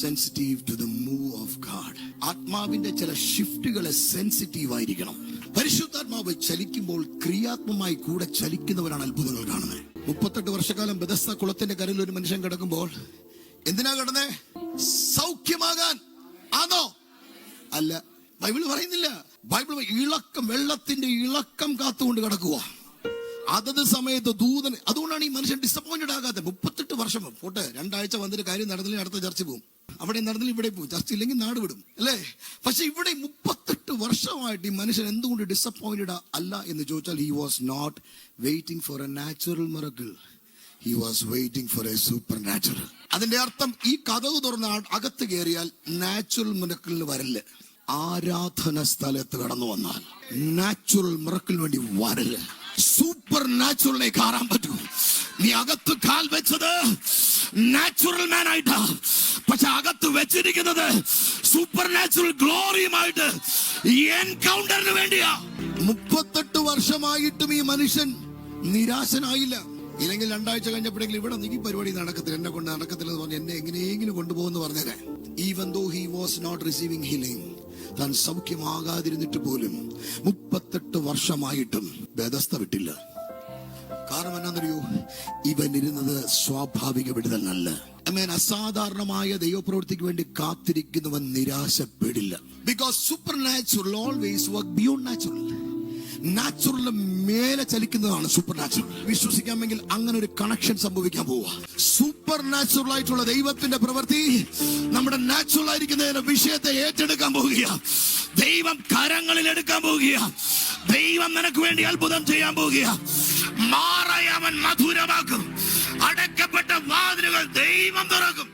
Sensitive to the move of God. ആത്മാവിന്റെ ചില ഷിഫ്റ്റുകളെ sensitive ആയിരിക്കണം. പരിശുദ്ധാത്മാവ് ചലിക്കുമ്പോൾ ക്രിയാത്മകമായി കൂടെ ചലിക്കുന്നവരാണ് അത്ഭുതങ്ങൾ കാണുന്നത്. 38 വർഷക്കാലം ബെഥസ്ദ കുളത്തിന്റെ കരയിൽ ഒരു മനുഷ്യൻ കിടക്കുമ്പോൾ എന്തിനാ കിടന്നേ? സൗഖ്യമാകാൻ ആണോ? അല്ല, ബൈബിൾ പറയുന്നില്ല. ബൈബിൾ ഇളക്കം, വെള്ളത്തിന്റെ ഇളക്കം കാത്തുകൊണ്ട് കിടക്കുക. അതത് സമയത്ത് ദൂതൻ. അതുകൊണ്ടാണ് ഈ മനുഷ്യൻ ഡിസപ്പോയിന്റഡ് ആകാതെ. 38 വർഷം പോട്ടെ, 2 ആഴ്ച വന്നിട്ട് കാര്യം നടന്നില്ലെങ്കിൽ അടുത്ത ചർച്ച പോകും, അവിടെ നടന്നില്ല ഇവിടെ പോകും, ചർച്ച ഇല്ലെങ്കിൽ നാട് വിടും, അല്ലേ? പക്ഷെ ഇവിടെ 38 വർഷമായിട്ട് ഈ മനുഷ്യൻ എന്തുകൊണ്ട് ഡിസപ്പോയിന്റഡ് അല്ല എന്ന് ചോദിച്ചാൽ, he was not waiting for a natural miracle, he was waiting for a supernatural. അതിന്റെ അർത്ഥം, ഈ കഥവ് തുറന്ന അകത്ത് കയറിയാൽ നാച്ചുറൽ മിറക്കിളിന് വരില്ല. ആരാധന സ്ഥലത്ത് കടന്നു വന്നാൽ നാച്ചുറൽ മിറക്കിളിന് വേണ്ടി വരില്ല. സൂപ്പർ നാച്ചുറലിനെ കാണാൻ പറ്റൂ. നീ അകത്ത് കാൽ വെച്ചത് നാച്ചുറൽ മാൻ ആയിട്ടാ, പക്ഷെ അകത്ത് വെച്ചിരിക്കുന്നത് സൂപ്പർ നാച്ചുറൽ ഗ്ലോറിയുമായിട്ട് എൻകൗണ്ടറിന് വേണ്ടിയാ. 38 വർഷമായിട്ടും ഈ മനുഷ്യൻ നിരാശനായില്ല. ഇല്ലെങ്കിൽ 2 ആഴ്ച കഴിഞ്ഞപ്പോഴെങ്കിലും ഇവിടെ നീ പരിപാടി നടക്കത്തില്ല, എന്നെ കൊണ്ട് നടക്കത്തില്ലെന്ന് പറഞ്ഞ് എന്നെ എങ്ങനെയെങ്കിലും കൊണ്ടുപോകുമെന്ന് പറഞ്ഞേനെ. Even though he was not receiving healing, താൻ സൗഖ്യമാകാതിരുന്നിട്ട് പോലും 38 വർഷമായിട്ടും ബെഥസ്ദ വിട്ടില്ല. കാരണം എന്നാന്നറിയോ? ഇവൻ ഇരുന്നത് സ്വാഭാവിക വിടുതലല്ല. അസാധാരണമായ ദൈവപ്രവൃത്തിക്ക് വേണ്ടി കാത്തിരിക്കുന്നവൻ നിരാശപ്പെടില്ല. Because super natural always work beyond natural. നാച്ചുറലിന് മേലെ ചലിക്കുന്നതാണ് സൂപ്പർ നാച്ചുറൽ. വിശ്വസിക്കാമെങ്കിൽ അങ്ങനെ ഒരു കണക്ഷൻ സംഭവിക്കാൻ പോവുക. സൂപ്പർ നാച്ചുറൽ ആയിട്ടുള്ള ദൈവത്തിന്റെ പ്രവൃത്തി നമ്മുടെ നാച്ചുറൽ ആയിരിക്കുന്ന വിഷയത്തെ ഏറ്റെടുക്കാൻ പോവുക. ദൈവം കരങ്ങളിൽ എടുക്കാൻ പോവുക. ദൈവം നിനക്ക് വേണ്ടി അത്ഭുതം ചെയ്യാൻ പോവുക. മാറായി അവൻ മധുരമാക്കും. അടക്കപ്പെട്ട വാതിലുകൾ ദൈവം തുറക്കും.